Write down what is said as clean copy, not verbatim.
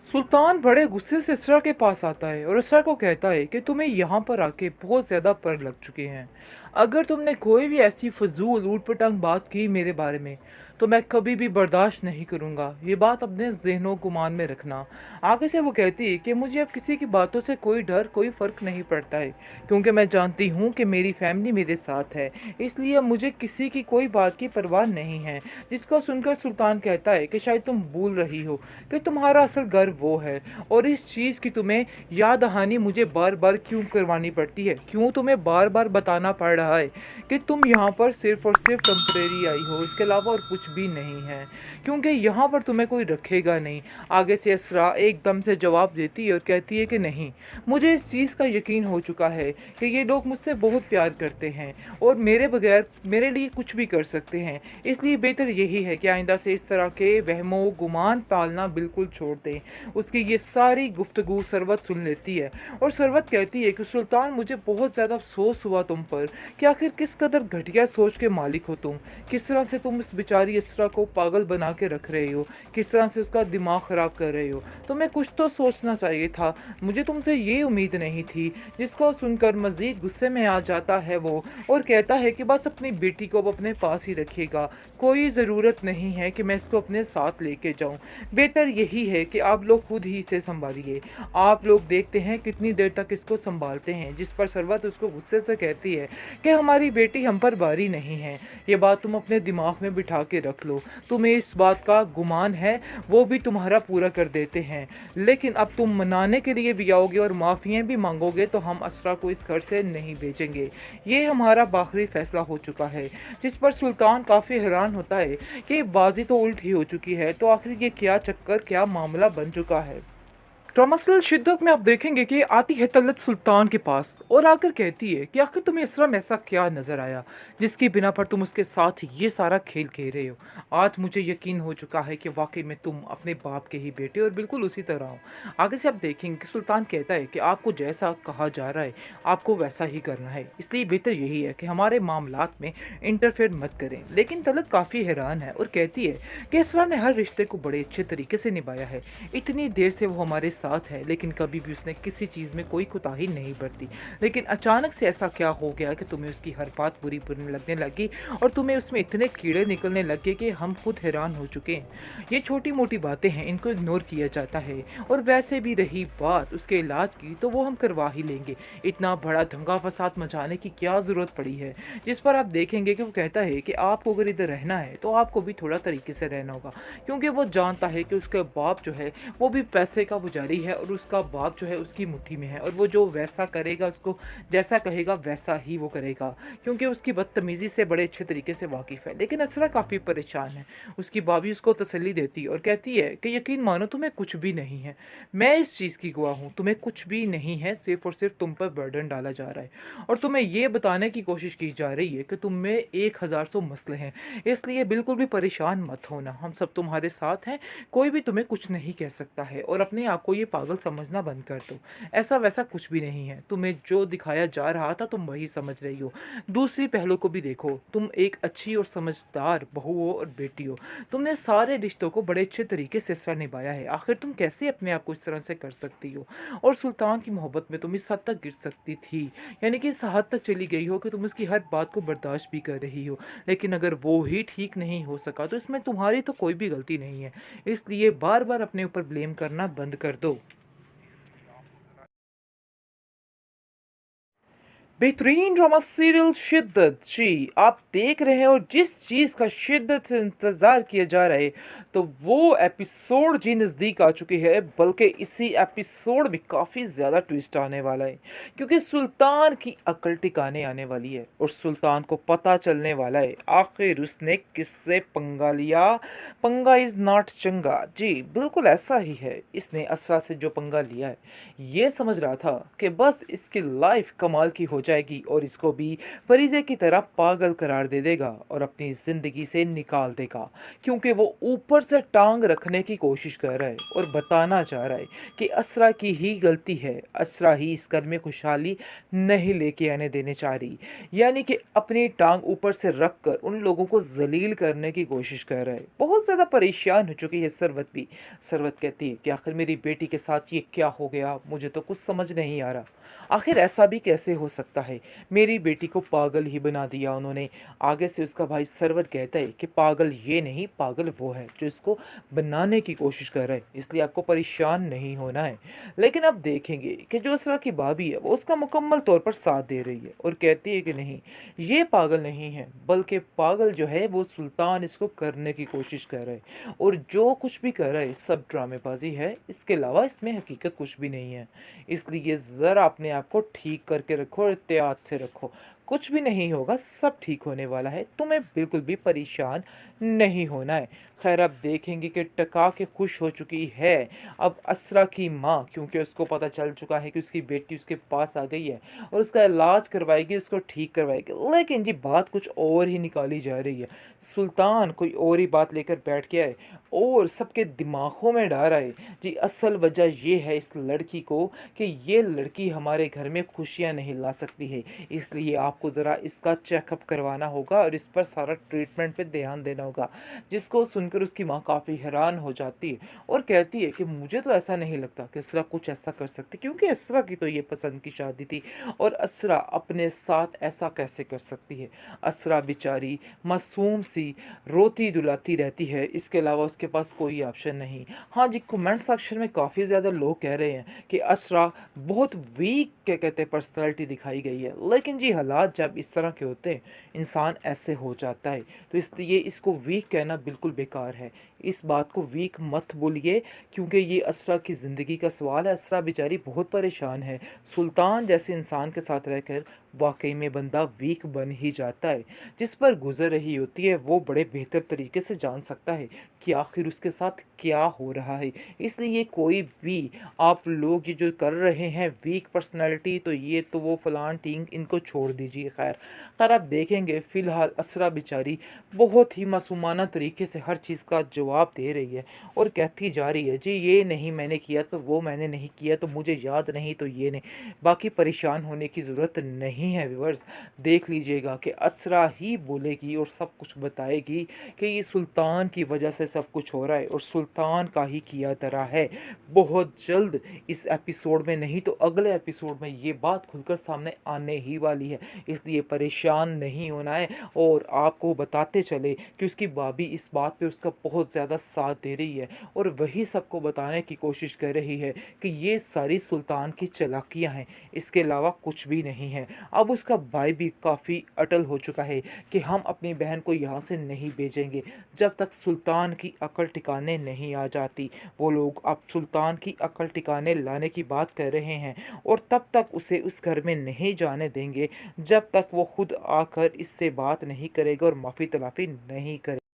सुल्तान बड़े गुस्से से इसरा के पास आता है और इसरा को कहता है कि तुम्हें यहाँ पर आके बहुत ज़्यादा पर लग चुके हैं। अगर तुमने कोई भी ऐसी फजूल ऊट पटांग बात की मेरे बारे में तो मैं कभी भी बर्दाश्त नहीं करूँगा। ये बात अपने जहनों गुमान में रखना। आगे से वो कहती है कि मुझे अब किसी की बातों से कोई डर कोई फ़र्क नहीं पड़ता है, क्योंकि मैं जानती हूँ कि मेरी फैमिली मेरे साथ है, इसलिए अब मुझे किसी की कोई बात की परवाह नहीं है। जिसको सुनकर सुल्तान कहता है कि शायद तुम भूल रही हो कि तुम्हारा असल घर वो है, और इस चीज़ की तुम्हें याद दहानी मुझे बार बार क्यों करवानी पड़ती है, क्यों तुम्हें बार बार बताना पड़ रहा है कि तुम यहाँ पर सिर्फ और सिर्फ टेम्परेरी आई हो, इसके अलावा और कुछ भी नहीं है, क्योंकि यहाँ पर तुम्हें कोई रखेगा नहीं। आगे से असरा एकदम से जवाब देती है और कहती है कि नहीं, मुझे इस चीज़ का यकीन हो चुका है कि ये लोग मुझसे बहुत प्यार करते हैं और मेरे बगैर मेरे लिए कुछ भी कर सकते हैं, इसलिए बेहतर यही है कि आइंदा से इस तरह के वहमो गुमान पालना बिल्कुल छोड़ दें। उसकी ये सारी गुफ्तगू सरवत सुन लेती है और सरवत कहती है कि सुल्तान, मुझे बहुत ज़्यादा अफसोस हुआ तुम पर कि आखिर किस कदर घटिया सोच के मालिक हो तुम, किस तरह से तुम इस बेचारी इसरा को पागल बना के रख रहे हो, किस तरह से उसका दिमाग ख़राब कर रहे हो। तुम्हें कुछ तो सोचना चाहिए था, मुझे तुमसे ये उम्मीद नहीं थी। जिसको सुनकर मज़ीद गुस्से में आ जाता है वो और कहता है कि बस अपनी बेटी को अब अपने पास ही रखिएगा, कोई ज़रूरत नहीं है कि मैं इसको अपने साथ लेके जाऊं। बेहतर यही है कि आप लोग खुद ही इसे संभालिए, आप लोग देखते हैं कितनी देर तक इसको संभालते हैं। जिस पर सरवत उसको गुस्से से कहती है कि हमारी बेटी हम पर भारी नहीं है, ये बात तुम अपने दिमाग में बिठा के रख लो। तुम्हें इस बात का गुमान है वो भी तुम्हारा पूरा कर देते हैं, लेकिन अब तुम मनाने के लिए भी आओगे और माफ़ियाँ भी मांगोगे तो हम असरा को इस घर से नहीं भेजेंगे, ये हमारा आखिरी फैसला हो चुका है। जिस पर सुल्तान काफ़ी हैरान होता है कि बाजी तो उल्ट ही हो चुकी है, तो आखिर ये क्या चक्कर, क्या मामला बन चुका है। ड्रामासल शिद्दत में आप देखेंगे कि आती है तलत सुल्तान के पास और आकर कहती है कि आखिर तुम्हें इसरा में ऐसा क्या नज़र आया जिसकी बिना पर तुम उसके साथ ये सारा खेल खेल रहे हो। आज मुझे यकीन हो चुका है कि वाकई में तुम अपने बाप के ही बेटे और बिल्कुल उसी तरह हो। आगे से आप देखेंगे कि सुल्तान कहता है कि आपको जैसा कहा जा रहा है आपको वैसा ही करना है, इसलिए बेहतर यही है कि हमारे मामलात में इंटरफेयर मत करें। लेकिन तलत काफ़ी हैरान है और कहती है कि इसरा ने हर रिश्ते को बड़े अच्छे तरीके से निभाया है, इतनी देर से वो हमारे साथ है लेकिन कभी भी उसने किसी चीज़ में कोई कोताही नहीं बरती। लेकिन अचानक से ऐसा क्या हो गया कि तुम्हें उसकी हर बात बुरी बुरी लगने लगी और तुम्हें उसमें इतने कीड़े निकलने लगे कि हम खुद हैरान हो चुके हैं। ये छोटी मोटी बातें हैं, इनको इग्नोर किया जाता है, और वैसे भी रही बात उसके इलाज की तो वो हम करवा ही लेंगे, इतना बड़ा दंगा फसाद मचाने की क्या ज़रूरत पड़ी है। जिस पर आप देखेंगे कि वो कहता है कि आपको अगर इधर रहना है तो आपको भी थोड़ा तरीके से रहना होगा, क्योंकि वो जानता है कि उसका बाप जो है वो भी पैसे का पुजारी है और उसका बाप जो है उसकी मुट्ठी में है, और वो जो वैसा करेगा, उसको जैसा कहेगा वैसा ही वो करेगा, क्योंकि उसकी बदतमीज़ी से बड़े अच्छे तरीके से वाकिफ़ है। लेकिन असरा काफ़ी परेशान है। उसकी भाभी उसको तसल्ली देती है और कहती है कि यकीन मानो तुम्हें कुछ भी नहीं है, मैं इस चीज़ की गवाह हूँ, तुम्हें कुछ भी नहीं है, सिर्फ और सिर्फ तुम पर बर्डन डाला जा रहा है और तुम्हें ये बताने की कोशिश की जा रही है कि तुम में 1000 मसले हैं, इसलिए बिल्कुल भी परेशान मत होना, हम सब तुम्हारे साथ हैं, कोई भी तुम्हें कुछ नहीं कह सकता है, और अपने आप को ये पागल समझना बंद कर दो। ऐसा वैसा कुछ भी नहीं है, तुम्हें जो दिखाया जा रहा था तुम वही समझ रही हो। दूसरी पहलू को भी देखो, तुम एक अच्छी और समझदार बहू हो और बेटी हो, तुमने सारे रिश्तों को बड़े अच्छे तरीके से सर निभाया है, आखिर तुम कैसे अपने आप को इस तरह से कर सकती हो। और सुल्तान की मोहब्बत में तुम इस हद तक गिर सकती थी, यानी कि इस हद तक चली गई हो कि तुम उसकी हर बात को बर्दाश्त भी कर रही हो, लेकिन अगर वो ही ठीक नहीं हो सका तो इसमें तुम्हारी तो कोई भी गलती नहीं है, इसलिए बार बार अपने ऊपर ब्लेम करना बंद कर दो। बेहतरीन ड्रामा सीरियल शिद्दत जी आप देख रहे हैं, और जिस चीज़ का शिद्दत से इंतज़ार किया जा रहा है तो वो एपिसोड जी नज़दीक आ चुकी है, बल्कि इसी एपिसोड में काफ़ी ज़्यादा ट्विस्ट आने वाला है, क्योंकि सुल्तान की अकल टिकाने आने वाली है और सुल्तान को पता चलने वाला है आखिर उसने किससे पंगा लिया। पंगा इज़ नॉट चंगा जी, बिल्कुल ऐसा ही है, इसने असरा से जो पंगा लिया है ये समझ रहा था कि बस इसकी लाइफ कमाल की हो जाएगी और इसको भी फरीज़े की तरह पागल करार दे देगा और अपनी ज़िंदगी से निकाल देगा, क्योंकि वो ऊपर से टांग रखने की कोशिश कर रहा है और बताना चाह रहा है कि असरा की ही गलती है, असरा ही इस घर में खुशहाली नहीं लेके आने देने चाह रही। यानी कि अपनी टांग ऊपर से रख कर उन लोगों को जलील करने की कोशिश कर रहा है। बहुत ज़्यादा परेशान हो चुकी है सरवत भी। सरवत कहती है कि आखिर मेरी बेटी के साथ ये क्या हो गया, मुझे तो कुछ समझ नहीं आ रहा। आखिर ऐसा भी कैसे हो सकता है, मेरी बेटी को पागल ही बना दिया उन्होंने। आगे से उसका भाई सरवर कहता है कि पागल ये नहीं, पागल वो है जो इसको बनाने की कोशिश कर रहा है, इसलिए आपको परेशान नहीं होना है। लेकिन अब देखेंगे कि जो असरा की भाभी है वो उसका मुकम्मल तौर पर साथ दे रही है और कहती है कि नहीं, ये पागल नहीं है, बल्कि पागल जो है वो सुल्तान इसको करने की कोशिश कर रहा है और जो कुछ भी कर रहा है सब ड्रामेबाजी है, इसके अलावा इसमें हकीकत कुछ भी नहीं है। इसलिए ज़रा अपने आप को ठीक करके रखो और एहतियात से रखो, कुछ भी नहीं होगा, सब ठीक होने वाला है, तुम्हें बिल्कुल भी परेशान नहीं होना है। खैर अब देखेंगे कि टका के खुश हो चुकी है अब असरा की माँ, क्योंकि उसको पता चल चुका है कि उसकी बेटी उसके पास आ गई है और उसका इलाज करवाएगी, उसको ठीक करवाएगी। लेकिन जी बात कुछ और ही निकाली जा रही है, सुल्तान कोई और ही बात लेकर बैठ गया है और सबके दिमागों में डाल रहा है। जी असल वजह ये है इस लड़की को कि ये लड़की हमारे घर में खुशियाँ नहीं ला सकती है, इसलिए आपको ज़रा इसका चेकअप करवाना होगा और इस पर सारा ट्रीटमेंट पे ध्यान देना होगा। जिसको सुनकर उसकी माँ काफ़ी हैरान हो जाती है और कहती है कि मुझे तो ऐसा नहीं लगता कि असरा कुछ ऐसा कर सकती, क्योंकि असरा की तो ये पसंद की शादी थी और असरा अपने साथ ऐसा कैसे कर सकती है। असरा बेचारी मासूम सी रोती दुलाती रहती है, इसके अलावा उसके पास कोई ऑप्शन नहीं। हाँ जी, कमेंट सेक्शन में काफ़ी ज़्यादा लोग कह रहे हैं कि असरा बहुत वीक क्या कहते हैं पर्सनैलिटी दिखाई गई है, लेकिन जी हालात जब इस तरह के होते हैं इंसान ऐसे हो जाता है, तो इसलिए इसको वीक कहना बिल्कुल बेकार है। इस बात को वीक मत बोलिए, क्योंकि ये असरा की ज़िंदगी का सवाल है। असरा बेचारी बहुत परेशान है, सुल्तान जैसे इंसान के साथ रहकर वाकई में बंदा वीक बन ही जाता है। जिस पर गुजर रही होती है वो बड़े बेहतर तरीके से जान सकता है कि आखिर उसके साथ क्या हो रहा है। इसलिए कोई भी आप लोग ये जो कर रहे हैं वीक पर्सनालिटी, तो ये तो वो फलान टींग, इनको छोड़ दीजिए। खैर आप देखेंगे फ़िलहाल असरा बेचारी बहुत ही मासूमाना तरीके से हर चीज़ का जवाब दे रही है और कहती जा रही है जी ये नहीं मैंने किया, तो वो मैंने नहीं किया, तो मुझे याद नहीं, तो ये नहीं। बाकी परेशान होने की ज़रूरत नहीं है व्यूअर्स, देख लीजिएगा कि असरा ही बोलेगी और सब कुछ बताएगी कि ये सुल्तान की वजह से सब कुछ हो रहा है और सुल्तान का ही किया धरा है। बहुत जल्द इस एपिसोड में, नहीं तो अगले एपिसोड में ये बात खुलकर सामने आने ही वाली है, इसलिए परेशान नहीं होना है। और आपको बताते चले कि उसकी भाभी इस बात पे उसका बहुत ज़्यादा साथ दे रही है और वही सबको बताने की कोशिश कर रही है कि ये सारी सुल्तान की चालाकियाँ हैं, इसके अलावा कुछ भी नहीं है। अब उसका भाई भी काफ़ी अटल हो चुका है कि हम अपनी बहन को यहाँ से नहीं भेजेंगे जब तक सुल्तान की अकल ठिकाने नहीं आ जाती। वो लोग अब सुल्तान की अकल ठिकाने लाने की बात कर रहे हैं और तब तक उसे उस घर में नहीं जाने देंगे जब तक वो खुद आकर इससे बात नहीं करेगा और माफ़ी तलाफ़ी नहीं करेगा।